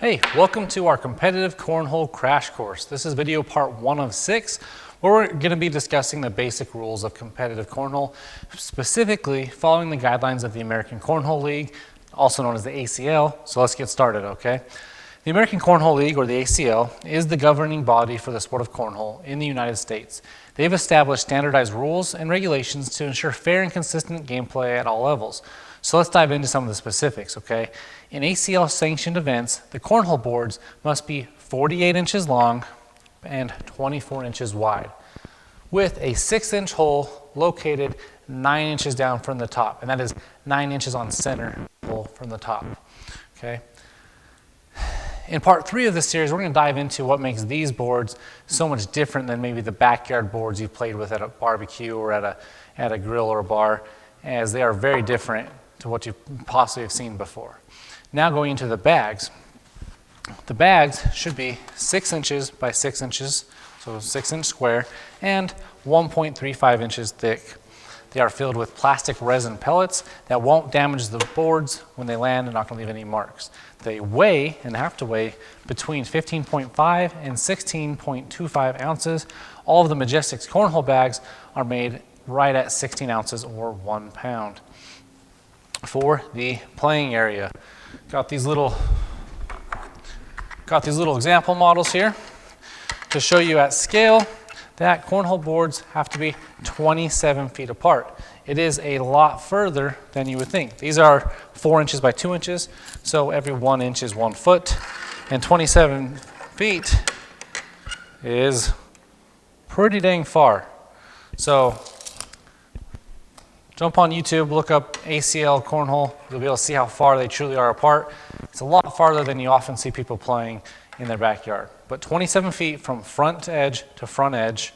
Hey, welcome to our competitive cornhole crash course. This is video part 1 of 6, where we're going to be discussing the basic rules of competitive cornhole, specifically following the guidelines of the American Cornhole League, also known as the ACL. So let's get started, okay? The American Cornhole League, or the ACL, is the governing body for the sport of cornhole in the United States. They've established standardized rules and regulations to ensure fair and consistent gameplay at all levels. So let's dive into some of the specifics, okay? In ACL sanctioned events, the cornhole boards must be 48 inches long and 24 inches wide, with a 6-inch hole located 9 inches down from the top, and that is 9 inches on center hole from the top, okay? In part 3 of this series, we're going to dive into what makes these boards so much different than maybe the backyard boards you've played with at a barbecue or at a grill or a bar, as they are very different to what you possibly have seen before. Now going into the bags. The bags should be 6 inches by 6 inches, so 6-inch square, and 1.35 inches thick. They are filled with plastic resin pellets that won't damage the boards when they land and not going to leave any marks. They weigh, and have to weigh, between 15.5 and 16.25 ounces. All of the Myjestix cornhole bags are made right at 16 ounces or 1 pound. For the playing area, got these little example models here to show you at scale that cornhole boards have to be 27 feet apart. It is a lot further than you would think. These are 4 inches by 2 inches, so every 1 inch is 1 foot, and 27 feet is pretty dang far. So jump on YouTube, look up ACL cornhole. You'll be able to see how far they truly are apart. It's a lot farther than you often see people playing in their backyard. But 27 feet from front edge to front edge,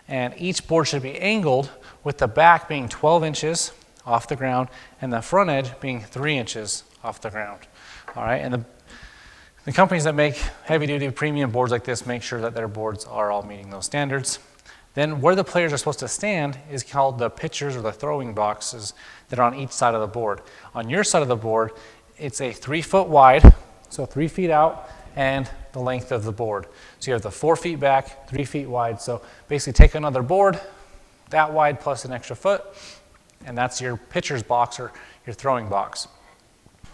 and each board should be angled with the back being 12 inches off the ground and the front edge being 3 inches off the ground. All right, and the companies that make heavy-duty premium boards like this make sure that their boards are all meeting those standards. Then where the players are supposed to stand is called the pitchers or the throwing boxes that are on each side of the board. On your side of the board, it's a 3 foot wide, so 3 feet out, and the length of the board. So you have the 4 feet back, 3 feet wide. So basically take another board that wide plus an extra foot, and that's your pitcher's box or your throwing box.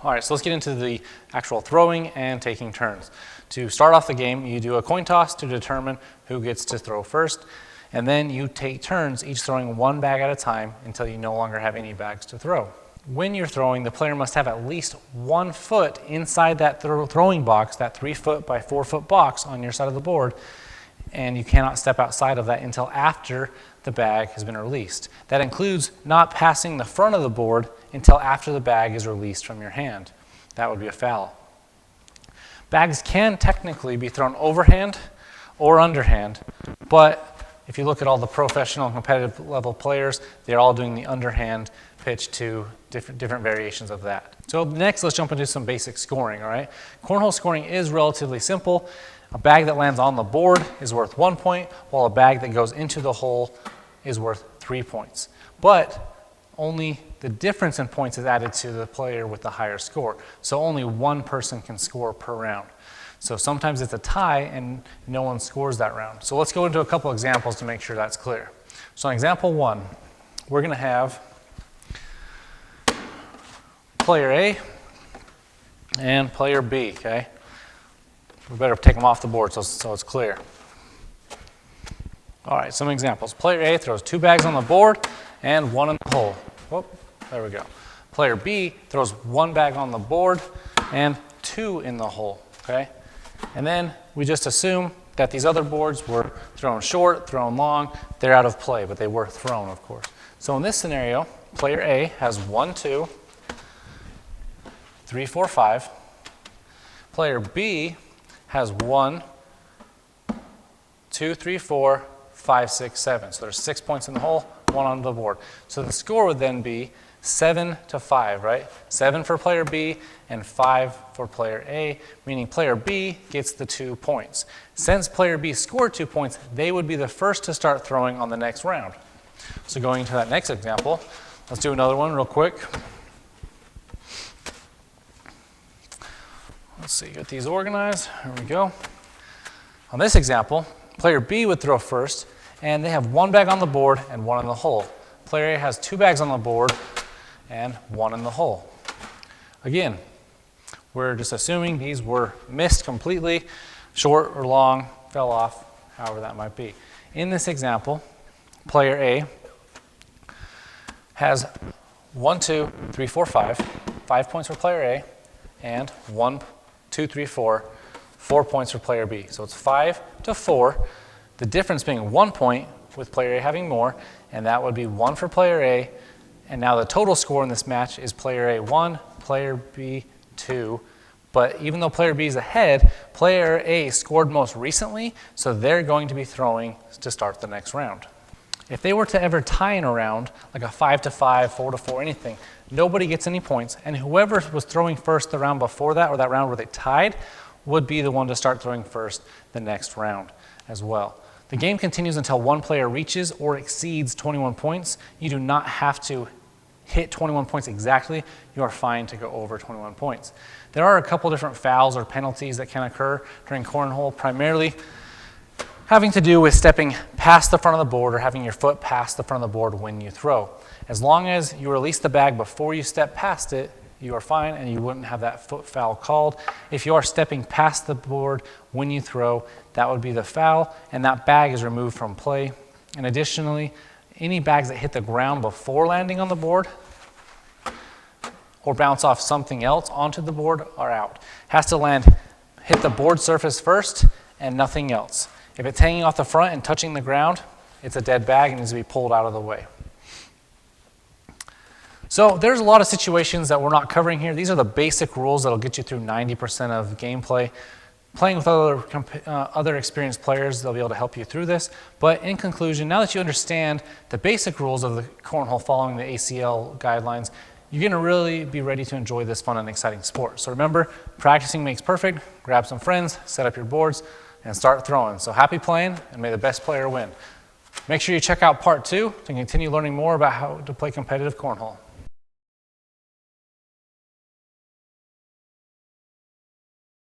All right, so let's get into the actual throwing and taking turns. To start off the game, you do a coin toss to determine who gets to throw first. And then you take turns, each throwing 1 bag at a time until you no longer have any bags to throw. When you're throwing, the player must have at least 1 foot inside that throwing box, that 3 foot by 4 foot box on your side of the board, and you cannot step outside of that until after the bag has been released. That includes not passing the front of the board until after the bag is released from your hand. That would be a foul. Bags can technically be thrown overhand or underhand, but if you look at all the professional and competitive level players, they're all doing the underhand pitch to different variations of that. So next, let's jump into some basic scoring, all right? Cornhole scoring is relatively simple. A bag that lands on the board is worth 1 point, while a bag that goes into the hole is worth 3 points. But only the difference in points is added to the player with the higher score. So only one person can score per round. So sometimes it's a tie and no one scores that round. So let's go into a couple examples to make sure that's clear. So in example 1, we're going to have player A and player B, okay? We better take them off the board so it's clear. All right, some examples. Player A throws 2 bags on the board and 1 in the hole. Whoop, there we go. Player B throws 1 bag on the board and 2 in the hole, okay? And then we just assume that these other boards were thrown short, thrown long. They're out of play, but they were thrown, of course. So in this scenario, player A has 1, 2, 3, 4, 5. Player B has 1, 2, 3, 4, 5, 6, 7. So there's 6 points in the hole, 1 on the board. So the score would then be 7 to 5, right? 7 for player B and 5 for player A, meaning player B gets the 2 points. Since player B scored 2 points, they would be the first to start throwing on the next round. So going to that next example, let's do another one real quick. Let's see, get these organized. Here we go. On this example, player B would throw first, and they have one bag on the board and one in the hole. Player A has two bags on the board and one in the hole. Again, we're just assuming these were missed completely, short or long, fell off, however that might be. In this example, player A has 1, 2, 3, 4, 5. 5 points for player A, and 1, 2, 3, 4. 4 points for player B. So it's 5 to 4. The difference being 1 point with player A having more, and that would be 1 for player A. And now the total score in this match is player A 1, player B 2. But even though player B is ahead, player A scored most recently, so they're going to be throwing to start the next round. If they were to ever tie in a round, like a 5 to 5, 4 to 4, anything, nobody gets any points, and whoever was throwing first the round before that, or that round where they tied, would be the one to start throwing first the next round as well. The game continues until one player reaches or exceeds 21 points. You do not have to hit 21 points exactly. You are fine to go over 21 points. There are a couple different fouls or penalties that can occur during cornhole, primarily having to do with stepping past the front of the board or having your foot past the front of the board when you throw. As long as you release the bag before you step past it, you are fine and you wouldn't have that foot foul called. If you are stepping past the board when you throw, that would be the foul, and that bag is removed from play. And additionally, any bags that hit the ground before landing on the board or bounce off something else onto the board are out. Has to land, hit the board surface first and nothing else. If it's hanging off the front and touching the ground, it's a dead bag and needs to be pulled out of the way. So there's a lot of situations that we're not covering here. These are the basic rules that'll get you through 90% of gameplay. Playing with other experienced players, they'll be able to help you through this. But in conclusion, now that you understand the basic rules of the cornhole following the ACL guidelines, you're going to really be ready to enjoy this fun and exciting sport. So remember, practicing makes perfect. Grab some friends, set up your boards, and start throwing. So happy playing, and may the best player win. Make sure you check out part 2 to continue learning more about how to play competitive cornhole.